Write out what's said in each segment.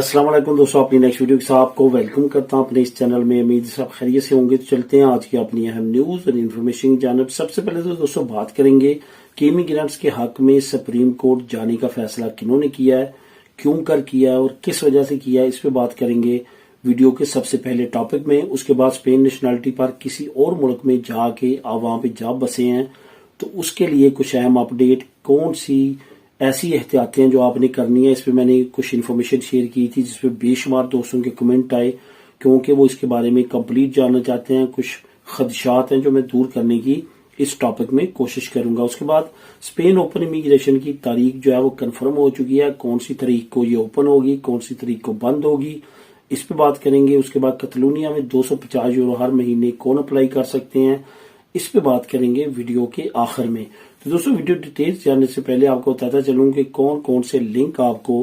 अस्सलाम वालेकुम दोस्तों, अपनी नेक्स्ट वीडियो के साथ आपको वेलकम करता हूं अपने इस चैनल में। उम्मीद सब खैरियत से होंगे। तो चलते हैं आज की अपनी अहम न्यूज और इन्फॉर्मेशन जानब। सबसे पहले तो दोस्तों बात करेंगे कि इमिग्रेंट्स के हक में सुप्रीम कोर्ट जाने का फैसला किन्होंने किया है, क्यों कर किया है और किस वजह से किया है, इस पे बात करेंगे वीडियो के सबसे पहले टॉपिक में। उसके बाद स्पेन नेशनलिटी पर किसी और मुल्क में जाके आप वहां पे जा बसे हैं तो उसके लिए कुछ अहम अपडेट, कौन सी ऐसी एहतियातें जो आपने करनी है, इस पे मैंने कुछ इन्फॉर्मेशन शेयर की थी जिसपे बेशुमार दोस्तों के कमेंट आए, क्योंकि वो इसके बारे में कंप्लीट जानना चाहते हैं। कुछ खदशात हैं जो मैं दूर करने की इस टॉपिक में कोशिश करूंगा। उसके बाद स्पेन ओपन इमिग्रेशन की तारीख जो है वो कंफर्म हो चुकी है, कौन सी तारीख को ये ओपन होगी, कौन सी तारीख को बंद होगी, इस पे बात करेंगे। उसके बाद कतलूनिया में 250 यूरो हर महीने कौन अप्लाई कर सकते हैं, इस पे बात करेंगे वीडियो के आखिर में। तो दोस्तों वीडियो डिटेल्स जानने से पहले आपको बताता चलूं कि कौन कौन से लिंक आपको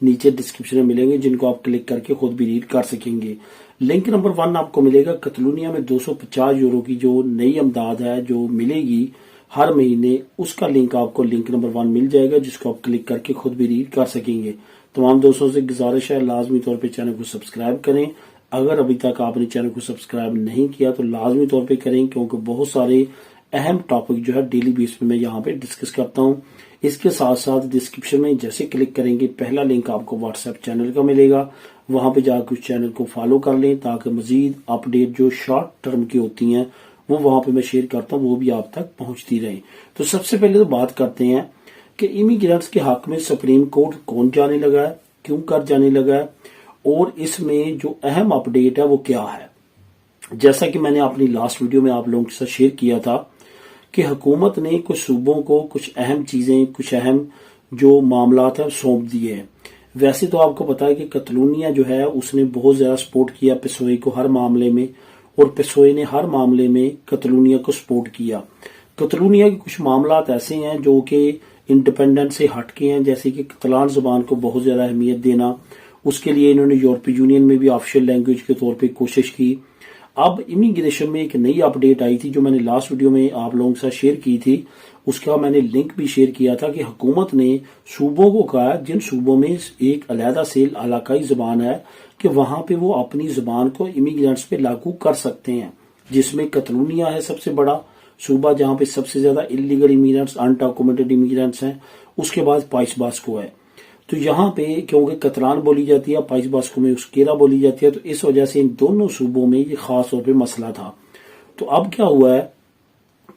नीचे डिस्क्रिप्शन में मिलेंगे जिनको आप क्लिक करके खुद भी रीड कर सकेंगे। लिंक नंबर 1 आपको मिलेगा कतलूनिया में 250 यूरो की जो नई अमदाद है जो मिलेगी हर महीने, उसका लिंक आपको लिंक नंबर 1 मिल जाएगा जिसको आप क्लिक करके खुद भी रीड कर सकेंगे। तमाम दोस्तों से गुजारिश है लाजमी तौर पर चैनल को सब्सक्राइब करें। अगर अभी तक आपने चैनल को सब्सक्राइब नहीं किया तो लाजमी तौर पे करें, क्योंकि बहुत सारे अहम टॉपिक जो है डेली बेस पे मैं यहाँ पे डिस्कस करता हूँ। इसके साथ साथ डिस्क्रिप्शन में जैसे क्लिक करेंगे पहला लिंक आपको व्हाट्सएप चैनल का मिलेगा, वहां पे जाकर उस चैनल को फॉलो कर लें ताकि मजीद अपडेट जो शॉर्ट टर्म की होती हैं वो वहां पे मैं शेयर करता हूँ, वो भी आप तक पहुंचती रहे। तो सबसे पहले तो बात करते हैं कि इमिग्रेंट्स के हक में सुप्रीम कोर्ट कौन जाने लगा है, क्यों कर जाने लगा है और इसमें जो अहम अपडेट है वो क्या है। जैसा कि मैंने अपनी लास्ट वीडियो में आप लोगों के साथ शेयर किया था कि हुकूमत ने कुछ सूबों को कुछ अहम चीजें, कुछ अहम जो मामलात है सौंप दिए हैं। वैसे तो आपको पता है कि कतलूनिया जो है उसने बहुत ज्यादा सपोर्ट किया पेसोए को हर मामले में, और पेसोए ने हर मामले में कतलूनिया को सपोर्ट किया। कतलूनिया के कुछ मामलात ऐसे हैं जो कि इंडिपेंडेंस से हटके हैं, जैसे कि कतलान जुबान को बहुत ज्यादा अहमियत देना, उसके लिए इन्होंने यूरोपीय यूनियन में भी ऑफिशियल लैंग्वेज के तौर पे कोशिश की। अब इमिग्रेशन में एक नई अपडेट आई थी जो मैंने लास्ट वीडियो में आप लोगों के साथ शेयर की थी, उसका मैंने लिंक भी शेयर किया था कि हुकूमत ने सूबों को कहा जिन सूबों में एक अलहदा से इलाकाई जुबान है कि वहां पे वो अपनी जुबान को इमिग्रेंट्स पे लागू कर सकते हैं, जिसमें कतलूनिया है सबसे बड़ा सूबा जहां पे सबसे ज्यादा इलीगल इमिग्रेंट्स, अनडॉक्यूमेंटेड इमिग्रेंट्स हैं। उसके बाद पाइस बास्को है। तो यहाँ पे क्योंकि कतलान बोली जाती है, पाइस बास्को में उस्केरा बोली जाती है, तो इस वजह से इन दोनों सूबों में ये खास तौर पे मसला था। तो अब क्या हुआ है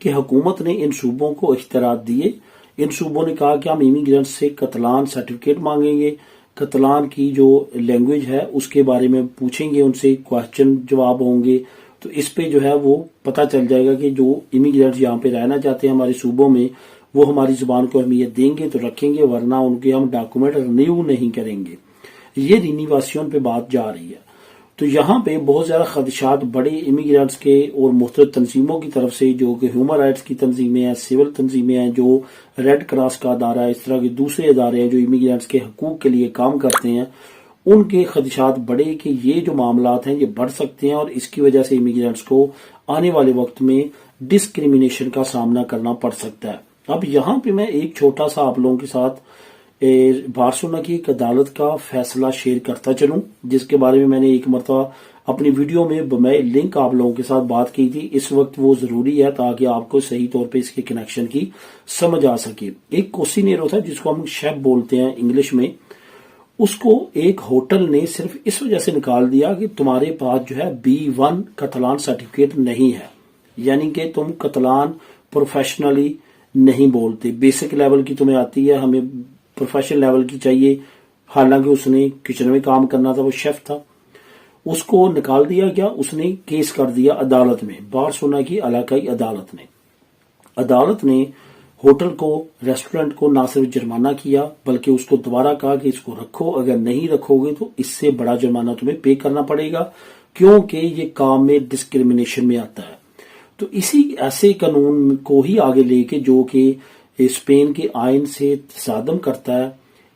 कि हुकूमत ने इन सूबों को इख्तियारात दिए। इन सूबों ने कहा कि हम इमिग्रेंट्स से कतलान सर्टिफिकेट मांगेंगे, कतलान की जो लैंग्वेज है उसके बारे में पूछेंगे, उनसे क्वेश्चन जवाब होंगे। तो इस पे जो है वो पता चल जाएगा कि जो इमिग्रेंट्स यहाँ पे रहना चाहते हैं हमारे सूबों में वो हमारी जुबान को अहमियत देंगे तो रखेंगे, वरना उनके हम डॉक्यूमेंट रिन्यू नहीं करेंगे। ये रिन्यूवेशन पे बात जा रही है। तो यहाँ पे बहुत ज्यादा खदशात बड़े इमिग्रेंट्स के और मुख्तलिफ तंजीमों की तरफ से, जो कि ह्यूमन राइट्स की तंजीमें हैं, सिविल तंजीमें हैं, जो रेड क्रॉस का अदारा है, इस तरह के दूसरे अदारे हैं जो इमिग्रेंट्स के हकूक के लिए काम करते हैं, उनके खदशात बड़े कि ये जो मामलात हैं ये बढ़ सकते हैं और इसकी वजह से इमिग्रेंट्स को आने वाले वक्त में डिस्क्रिमिनेशन का सामना करना पड़ सकता है। अब यहाँ पे मैं एक छोटा सा आप लोगों के साथ बार्सिलोना की एक अदालत का फैसला शेयर करता चलूं, जिसके बारे में मैंने एक मरतबा अपनी वीडियो में मैं लिंक आप लोगों के साथ बात की थी। इस वक्त वो जरूरी है ताकि आपको सही तौर पे इसके कनेक्शन की समझ आ सके। एक क्वेश्चनियर होता है जिसको हम शेफ बोलते हैं इंग्लिश में, उसको एक होटल ने सिर्फ इस वजह से निकाल दिया कि तुम्हारे पास जो है B1 कतलान सर्टिफिकेट नहीं है, यानी कि तुम कतलान प्रोफेशनली नहीं बोलते, बेसिक लेवल की तुम्हें आती है, हमें प्रोफेशनल लेवल की चाहिए। हालांकि उसने किचन में काम करना था, वो शेफ था। उसको निकाल दिया गया, उसने केस कर दिया अदालत में, बार्सिलोना की इलाकाई अदालत ने। अदालत ने होटल को, रेस्टोरेंट को ना सिर्फ जुर्माना किया बल्कि उसको दोबारा कहा कि इसको रखो, अगर नहीं रखोगे तो इससे बड़ा जुर्माना तुम्हें पे करना पड़ेगा, क्योंकि ये काम में डिस्क्रिमिनेशन में आता है। तो इसी ऐसे कानून को ही आगे लेके जो कि स्पेन के आइन से तसादम करता है,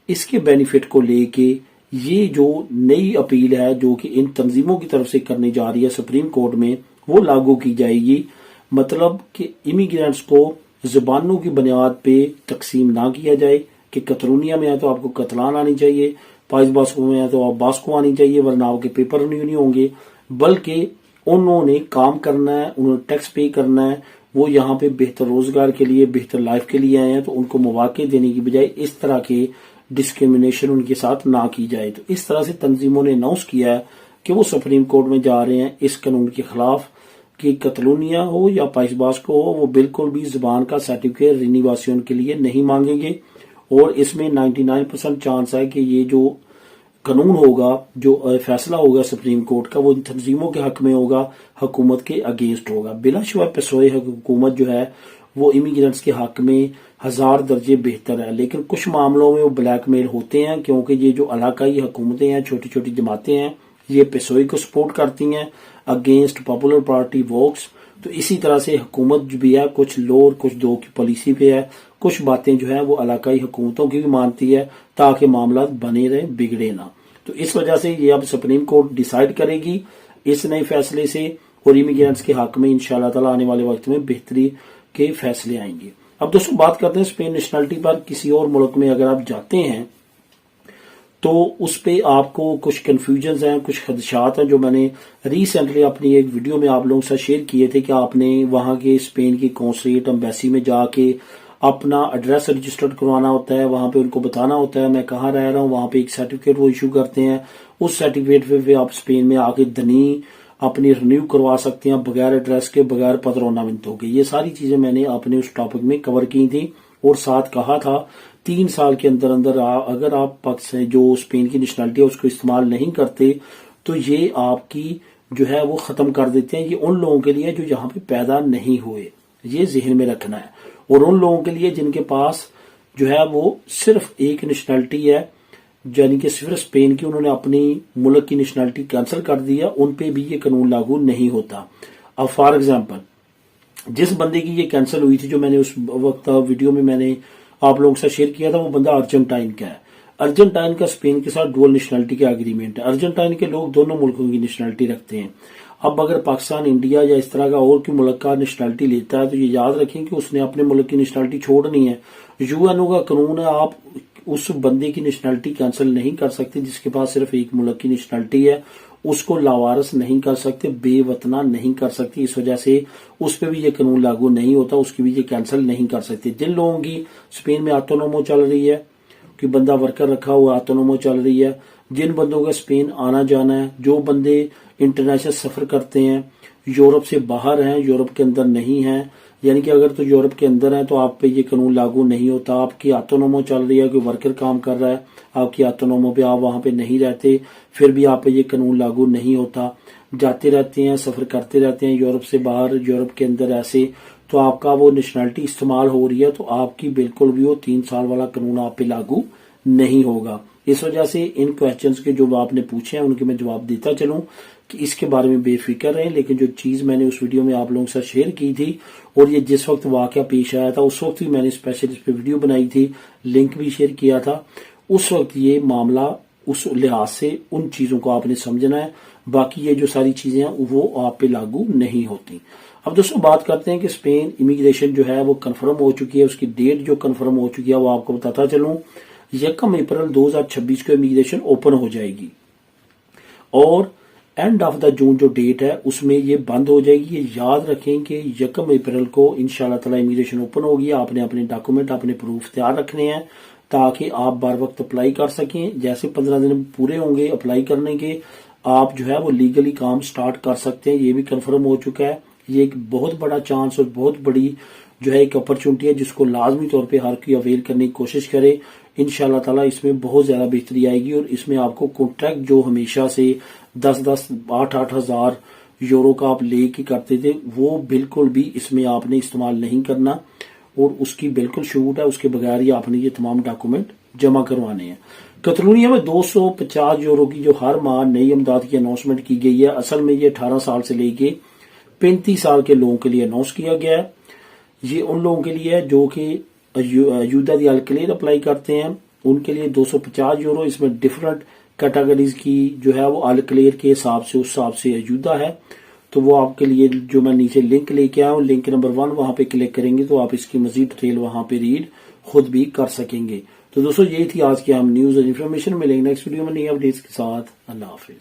इसके बेनिफिट को लेके ये जो नई अपील है जो कि इन तंजीमों की तरफ से करने जा रही है सुप्रीम कोर्ट में, वो लागू की जाएगी। मतलब कि इमिग्रेंट्स को जुबानों की बुनियाद पे तकसीम ना किया जाए कि कतलूनिया में है तो आपको कतलान आनी चाहिए, पाइस बास्को में है तो आप बास्को आनी चाहिए, वरना आपके पेपर नहीं होंगे। बल्कि उन्होंने काम करना है, उन्होंने टैक्स पे करना है, वो यहाँ पे बेहतर रोजगार के लिए, बेहतर लाइफ के लिए आए हैं, तो उनको मौके देने की बजाय इस तरह के डिस्क्रिमिनेशन उनके साथ ना की जाए। तो इस तरह से तंजीमों ने अनाउंस किया है कि वो सुप्रीम कोर्ट में जा रहे हैं इस कानून के खिलाफ कि कतलूनिया हो या पाइस बास्को हो, वो बिल्कुल भी जुबान का सर्टिफिकेट रिनिवासियों के लिए नहीं मांगेंगे। और इसमें 99% चांस है कि ये जो कानून होगा, जो फैसला होगा सुप्रीम कोर्ट का, वो तंजीमों के हक में होगा, हुकूमत के अगेंस्ट होगा। बिलाशुबा पेशोए हुकूमत जो है वो इमिग्रेंट्स के हक में 1000 दर्जे बेहतर है, लेकिन कुछ मामलों में वो ब्लैकमेल होते हैं, क्योंकि ये जो इलाकाई हुकूमतें हैं, छोटी छोटी जमातें हैं, ये पेशोई को सपोर्ट करती हैं अगेंस्ट पॉपुलर पार्टी वोक्स। तो इसी तरह से हुकूमत भी है, कुछ लो और कुछ दो की पॉलिसी पे है, कुछ बातें जो है वो इलाकाई हुकूमतों की भी मानती है ताकि मामला बने रहे, बिगड़े ना। तो इस वजह से ये अब सुप्रीम कोर्ट डिसाइड करेगी इस नए फैसले से, और इमिग्रेंट्स के हक में इंशाल्लाह ताला आने वाले वक्त में बेहतरी के फैसले आएंगे। अब दोस्तों बात करते हैं स्पेन नेशनलिटी पर। किसी और मुल्क में अगर आप जाते हैं तो उस पे आपको कुछ कंफ्यूजन हैं, कुछ खदशात हैं, जो मैंने रिसेंटली अपनी एक वीडियो में आप लोगों के साथ शेयर किए थे कि आपने वहां के स्पेन की कौंसलेट एम्बेसी में जाके अपना एड्रेस रजिस्टर्ड करवाना होता है, वहां पे उनको बताना होता है मैं कहाँ रह रहा हूँ, वहां पे एक सर्टिफिकेट वो इशू करते हैं, उस सर्टिफिकेट पे आप स्पेन में आके धनी अपनी रिन्यू करवा सकते हैं बगैर एड्रेस के, बगैर पतरोना मिनटों के। ये सारी चीजें मैंने अपने उस टॉपिक में कवर की थी, और साथ कहा था 3 साल के अंदर अंदर अगर आप पाकिस्तान जो स्पेन की नेशनलिटी है उसको इस्तेमाल नहीं करते तो ये आपकी जो है वो खत्म कर देते हैं। ये उन लोगों के लिए जो यहाँ पे पैदा नहीं हुए, ये जहन में रखना है। और उन लोगों के लिए जिनके पास जो है वो सिर्फ एक नेशनलिटी है, यानी कि सिर्फ स्पेन की, उन्होंने अपनी मुल्क की नेशनलिटी कैंसिल कर दिया, उन पे भी ये कानून लागू नहीं होता। अब फॉर एग्जांपल जिस बंदे की ये कैंसिल हुई थी, जो मैंने उस वक्त वीडियो में मैंने आप लोगों के साथ शेयर किया था, वो बंदा अर्जेंटाइन का है। अर्जेंटाइन का स्पेन के साथ डुअल नेशनलिटी का एग्रीमेंट है। अर्जेंटाइन के लोग दोनों मुल्कों की नेशनलिटी रखते हैं। अब अगर पाकिस्तान, इंडिया या इस तरह का और कोई मुल्क का नेशनलिटी लेता है तो ये याद रखें कि उसने अपने मुल्क की नेशनलिटी छोड़नी है। यूएनओ का कानून है, आप उस बंदे की नेशनलिटी कैंसिल नहीं कर सकते जिसके पास सिर्फ एक मुल्क की नेशनलिटी है, उसको लावारस नहीं कर सकते, बेवतना नहीं कर सकते। इस वजह से उस पर भी ये कानून लागू नहीं होता, उसकी भी ये कैंसिल नहीं कर सकते। जिन लोगों की स्पेन में ऑटोनोमो चल रही है, कि बंदा वर्कर रखा हुआ ऑटोनोमो चल रही है, जिन बंदों का स्पेन आना जाना है, जो बंदे इंटरनेशनल सफर करते हैं, यूरोप से बाहर हैं, यूरोप के अंदर नहीं है, यानी कि अगर तो यूरोप के अंदर है तो आप पे ये कानून लागू नहीं होता। आपकी ऑटोनोमो चल रही है, कोई वर्कर काम कर रहा है आपकी ऑटोनोमो पे, आप वहां पे नहीं रहते, फिर भी आप पे ये कानून लागू नहीं होता। जाते रहते हैं, सफर करते रहते हैं यूरोप से बाहर, यूरोप के अंदर ऐसे, तो आपका वो नेशनलिटी इस्तेमाल हो रही है तो आपकी बिल्कुल भी वो 3 साल वाला कानून आप पे लागू नहीं होगा। इस वजह से इन क्वेश्चंस के जो आपने पूछे हैं उनके मैं जवाब देता चलूं कि इसके बारे में बेफिक्र रहें। लेकिन जो चीज मैंने उस वीडियो में आप लोगों के साथ शेयर की थी, और ये जिस वक्त वाकया पेश आया था उस वक्त भी मैंने स्पेशल इस पे वीडियो बनाई थी, लिंक भी शेयर किया था। उस वक्त ये मामला उस लिहाज से उन चीजों को आपने समझना है, बाकी ये जो सारी चीजें हैं वो आप पे लागू नहीं होती। अब दोस्तों बात करते हैं कि स्पेन इमिग्रेशन जो है वो कंफर्म हो चुकी है, उसकी डेट जो कंफर्म हो चुकी है वो आपको बताता चलूं। 1 अप्रैल 2026 को इमिग्रेशन ओपन हो जाएगी, और एंड ऑफ द जून जो डेट है उसमें ये बंद हो जाएगी। ये याद रखें कि 1 अप्रैल को इंशाल्लाह ताला इमिग्रेशन ओपन होगी। आपने अपने डॉक्यूमेंट, अपने प्रूफ तैयार रखने हैं ताकि आप बार वक्त अप्लाई कर सकें। जैसे 15 दिन पूरे होंगे अप्लाई करने के, आप जो है वो लीगली काम स्टार्ट कर सकते हैं। ये भी कंफर्म हो चुका है। ये एक बहुत बड़ा चांस और बहुत बड़ी जो है एक अपॉर्चुनिटी है जिसको लाजमी तौर पे हर कोई अवेल करने की कोशिश करे। इंशाल्लाह ताला इसमें बहुत ज्यादा बेहतरी आएगी, और इसमें आपको कॉन्ट्रैक्ट जो हमेशा से 10-10, 8-8 हजार यूरो का आप ले के करते थे, वो बिल्कुल भी इसमें आपने इस्तेमाल नहीं करना, और उसकी बिल्कुल छूट है। उसके बगैर ही आपने ये तमाम डॉक्यूमेंट जमा करवाने हैं। कतलूनिया में 250 यूरो की जो हर माह नई इमदाद की अनाउंसमेंट की गई है, असल में ये 18 साल से लेके 35 साल के लोगों के लिए अनाउंस किया गया है। ये उन लोगों के लिए है जो कि अयूदा दी अल्कलेर अप्लाई करते हैं, उनके लिए 250 यूरो। इसमें डिफरेंट कैटेगरीज की जो है वो अल्कलेर के हिसाब से, उस हिसाब से अयूदा है। तो वो आपके लिए जो मैं नीचे लिंक लेके आया हूँ, लिंक नंबर 1 वहां पे क्लिक करेंगे तो आप इसकी मजीद डिटेल वहां पे रीड खुद भी कर सकेंगे। तो दोस्तों यही थी आज की हम न्यूज और इन्फॉर्मेशन। मिलेंगे नेक्स्ट वीडियो में नई अपडेट्स के साथ। अल्लाह हाफिज।